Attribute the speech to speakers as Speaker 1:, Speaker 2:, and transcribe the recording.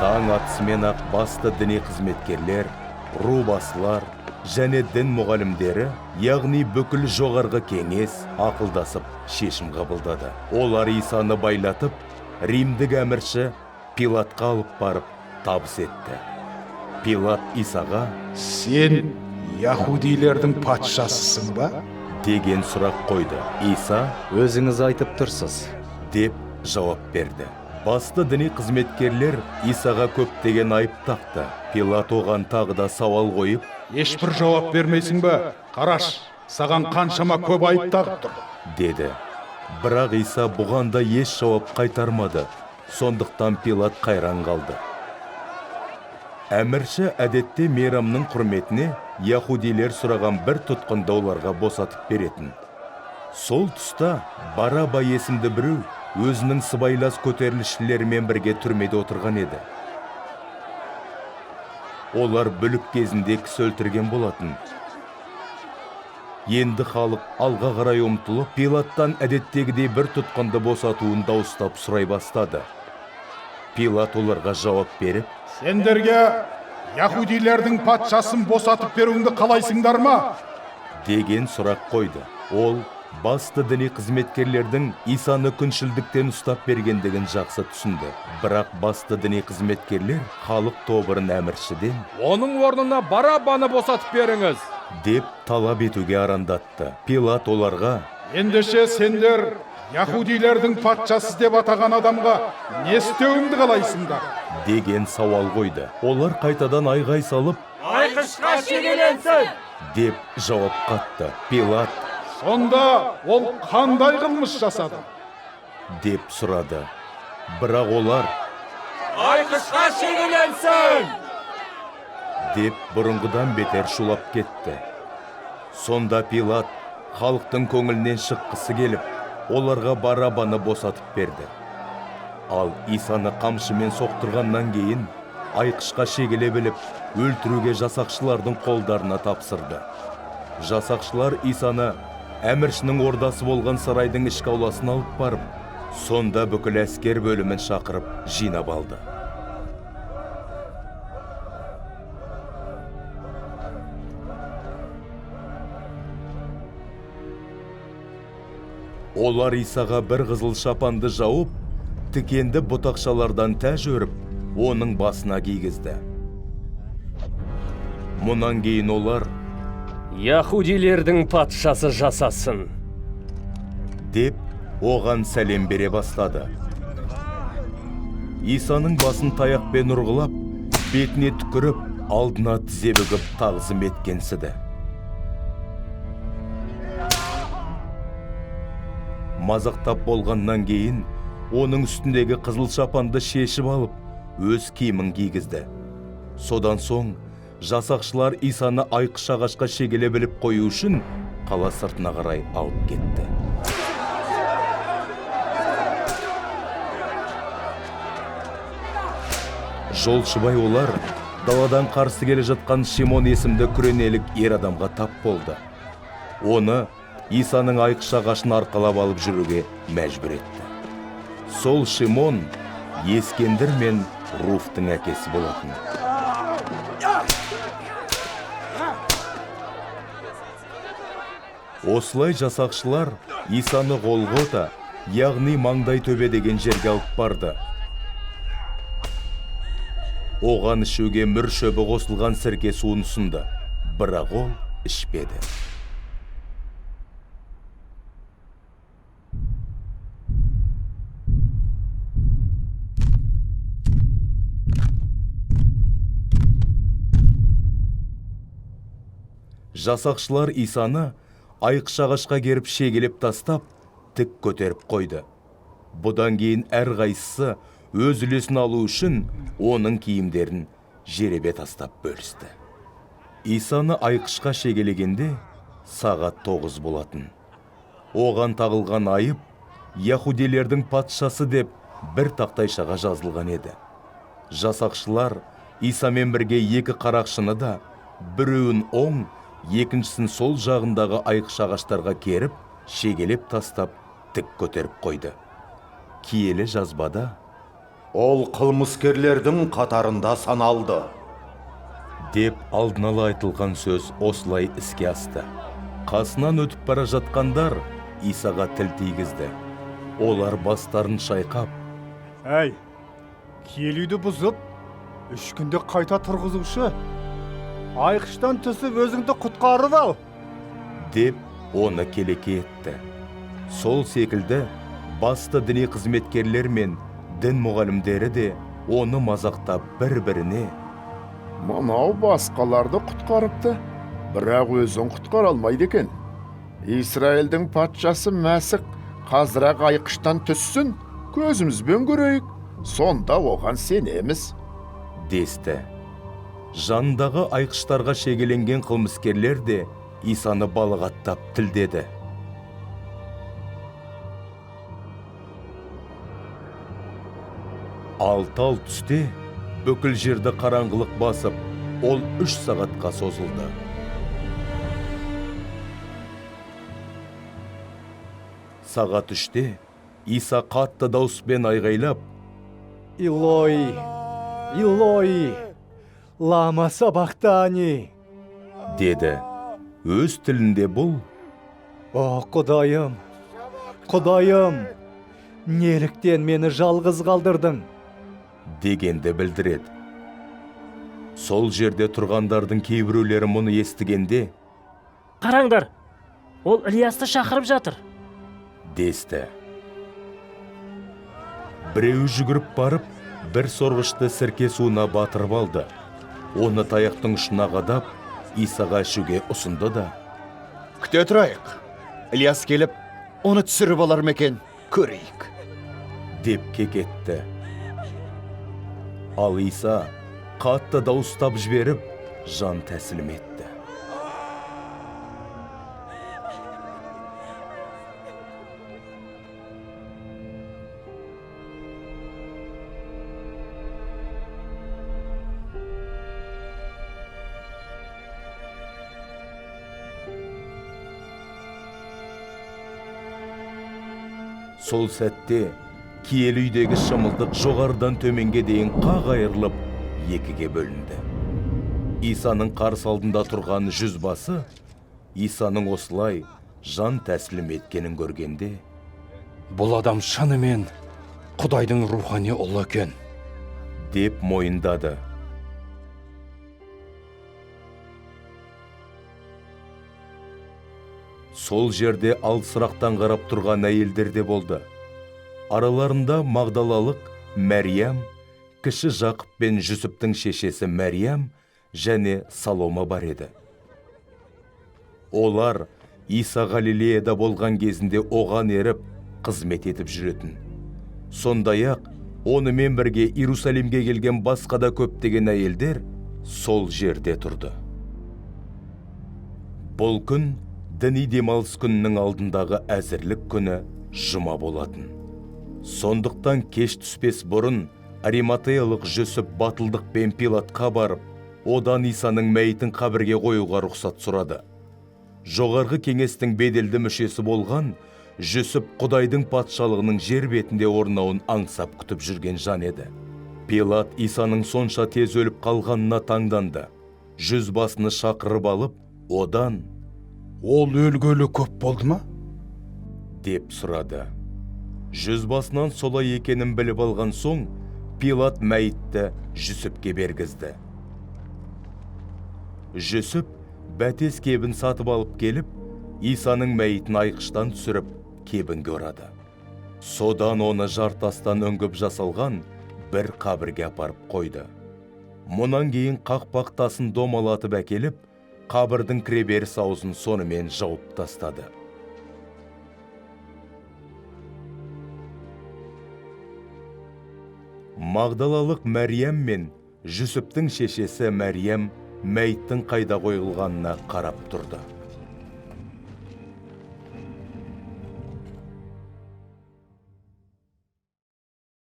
Speaker 1: Таң атысымен ақ басты діни қызметкерлер, рубасылар және дін мұғалімдері, яғни бүкіл жоғарғы кеңес ақылдасып шешім қабылдады. Олар Исаны байлатып, римдік әмірші Пилатқа алып барып табыс етті. Пилат Исаға
Speaker 2: «Сен яһудилердің патшасысың ба?»
Speaker 1: деген сұрақ қойды. Иса
Speaker 3: «Өзіңіз айтып тұрсыз»
Speaker 1: деп жауап берді. Басты діни қызметкерлер Исаға көптеген айып тақты. Пилат оған тағы да сауал қойып,
Speaker 2: «Ешбір жауап бермейсің ба? Қараш, саған қаншама көп айып тағып тұр»
Speaker 1: деді. Бірақ Иса бұған да еш жауап қайтармады. Сондықтан Пилат қайран қалды. Әмірші әдетте мейрамның құрметіне яһудилер сұраған бір тұтқынды оларға босатып беретін. Сол тұста Бараба есімді біреу өзінің сыбайлас көтерілісшілерімен бірге түрмеде отырған еді. Олар бүлік кезінде кісі өлтірген болатын. Енді халық алға қарай ұмтылып, Пилаттан әдеттегідей бір тұтқынды босатуын дауыстап сұрай бастады. Пилат оларға жауап беріп,
Speaker 2: «Сендерге яһудилердің патшасын босатып беруіңді қалайсыңдар ма?»
Speaker 1: деген сұрақ қойды. Ол басты діни қызметкерлердің Исаны күншілдіктен ұстап бергендігін жақсы түсінді. Бірақ басты діни қызметкерлер халық тобырын әміршіден
Speaker 4: «Оның орнына Барабаны босатып беріңіз»
Speaker 1: деп талап етуге арандатты. Пилат оларға
Speaker 2: «Ендеше сендер яһудилердің патшасы деп атаған адамға не істеуіңді қалайсыңдар?»
Speaker 1: деген сауал қойды. Олар қайтадан айғай салып,
Speaker 4: «Айқышқа шегеленсін»
Speaker 1: деп жауап қатты. Пилат
Speaker 2: «Сонда ол қандай қылмыс жасады?»
Speaker 1: деп сұрады. Бірақ олар
Speaker 4: «Айқышқа шегеленсін»
Speaker 1: деп бұрынғыдан бетер шулап кетті. Сонда Пилат халықтың көңілінен шыққысы келіп, оларға Барабаны босатып берді. Ал Исаны қамшымен соқтырғаннан кейін айқышқа шегеле біліп, өлтіруге жасақшылардың қолдарына тапсырды. Жасақшылар Исаны әміршінің ордасы болған сарайдың ішкі ауласына алып барып, сонда бүкіл әскер бөлімін шақырып жинап алды. Олар Исаға бір қызыл шапанды жауып, тікенді бұтақшалардан тәж өріп, оның басына кигізді. Мұнан кейін олар
Speaker 5: «Яһудилердің патшасы жасасын»
Speaker 1: деп оған сәлем бере бастады. Исаның басын таяқпен ұрғылап, бетіне түкіріп, алдына тізе бүгіп тағзым еткенсіді. Мазақтап болғаннан кейін оның үстіндегі қызыл шапанды шешіп алып, өз киімін кигізді. Содан соң жасақшылар Исаны айқыш ағашқа шегеле біліп қою үшін қала сыртына қарай алып кетті. Жолшыбай олар даладан қарсы келе жатқан Шимон есімді күренелік ер адамға тап болды. Оны Исаның айқыш ағашын арқалап алып жүруге мәжбүр етті. Сол Шимон Ескендір мен Руфтың әкесі болатын. Осылай жасақшылар Исаны Голгота, яғни маңдай төбе деген жерге алып барды. Оған ішуге мүр шөбі қосылған сірке суын ұсынды, бірақ ол ішпеді. Жасақшылар Исаны айқыш ағашқа керіп шегелеп тастап, тік көтеріп қойды. Бұдан кейін әрқайсысы өз үлесін алу үшін оның киімдерін жеребе тастап бөлісті. Исаны айқышқа шегелегенде сағат 9 болатын. Оған тағылған айып яһудилердің патшасы деп бір тақтайшаға жазылған еді. Жасақшылар Исамен бірге екі қарақшыны да, біреуін оң, екіншісін сол жағындағы айқыш ағаштарға керіп, шегелеп тастап, тік көтеріп қойды. Киелі жазбада
Speaker 6: Ол қылмыскерлердің қатарында саналды.
Speaker 1: деп алдын ала айтылған сөз осылай іске асты. Қасынан өтіп бара жатқандар Исаға тіл тигізді. Олар бастарын шайқап,
Speaker 7: Әй, киелі үйді бұзып, 3 күнде қайта тұрғызушы. Айқыштан түсіп өзіңді құтқарып ал.
Speaker 1: деп оны келеке етті. Сол секілді басты діни қызметкерлер мен дін мұғалімдері де оны мазақтап бір-біріне:
Speaker 8: Мынау басқаларды құтқарыпты, бірақ өзін құтқара алмайды екен. Израильдің патшасы Мәсіх қазірақ айқыштан түссін, көзімізбен көрейік, сонда оған сенеміз.
Speaker 1: десті. Жандағы айқыштарға шегеленген қылмыскерлер де Исаны балағаттап тілдеді. Алтал түсте бүкіл жерді қараңғылық басып, ол 3 сағатқа созылды. Сағат 3-те Иса қатты дауыспен айғайлап:
Speaker 3: Илой, Илой, лама сабақтани,
Speaker 1: деді. Өз тілінде бұл:
Speaker 3: О, Құдайым, Құдайым, неліктен мені жалғыз қалдырдың?
Speaker 1: дегенді білдіреді. Сол жерде тұрғандардың кейбіреулері мұны естігенде:
Speaker 9: Қараңдар, ол Ілиясты шақырып жатыр.
Speaker 1: десті. Біреу жүгіріп барып, бір сорғышты сірке суына батырып алды. Оны таяқтың ұшына қадап, Исаға ішуге ұсынды да:
Speaker 6: Күте тұрайық. Ілияс келіп, оны түсіріп алар мекен, көрейік.
Speaker 1: деп кекетті. Ал Иса қатты дауыстап жіберіп, жан тәсілім етті. Сол сәтте киелі үйдегі шымылдық жоғарыдан төменге дейін қақ айырылып, екіге бөлінді. Исаның қарсы алдында тұрған жүзбасы Исаның осылай жан тәсілім еткенін көргенде:
Speaker 4: Бұл адам шынымен Құдайдың рухани ұлы екен,
Speaker 1: деп мойындады. Сол жерде алысырақтан қарап тұрған әйелдер де болды. Араларында Магдалалық Мәриям, кіші Жақып пен Жүсіптің шешесі Мәриям және Салома бар еді. Олар Иса Галилеяда болған кезінде оған еріп, қызмет етіп жүретін. Сондай-ақ, онымен бірге Иерусалимге келген басқа да көптеген әйелдер сол жерде тұрды. Бұл күн діни демалыс күнінің алдындағы әзірлік күні жұма болатын. Сондықтан кеш түспес бұрын Ариматеялық Жүсіп батылдық пен Пилатқа барып, одан Исаның мәйітін қабірге қоюға рұқсат сұрады. Жоғарғы кеңестің беделді мүшесі болған Жүсіп Құдайдың патшалығының жер бетінде орнауын аңсап күтіп жүрген жан еді. Пилат Исаның сонша тез өліп қалғанына таңданды. Жүзбасыны шақырып алып, одан:
Speaker 2: Ол өлгелі көп болды ма?
Speaker 1: деп сұрады. Жүзбасынан солай екенін біліп алған соң, Пилат мәйітті Жүсіпке бергізді. Жүсіп бәтес кебін сатып алып келіп, Исаның мәйітін айқыштан түсіріп, кебінге ұрады. Содан оны жартастан өңгіп жасалған бір қабірге апарып қойды. Мұнан кейін қақпақ тасын домалатып әкеліп, қабірдің кіреберіс аузын сонымен жауып тастады. Магдалалық Мәриям мен Жүсіптің шешесі Мәриям мәйіттің қайда қойылғанына қарап тұрды.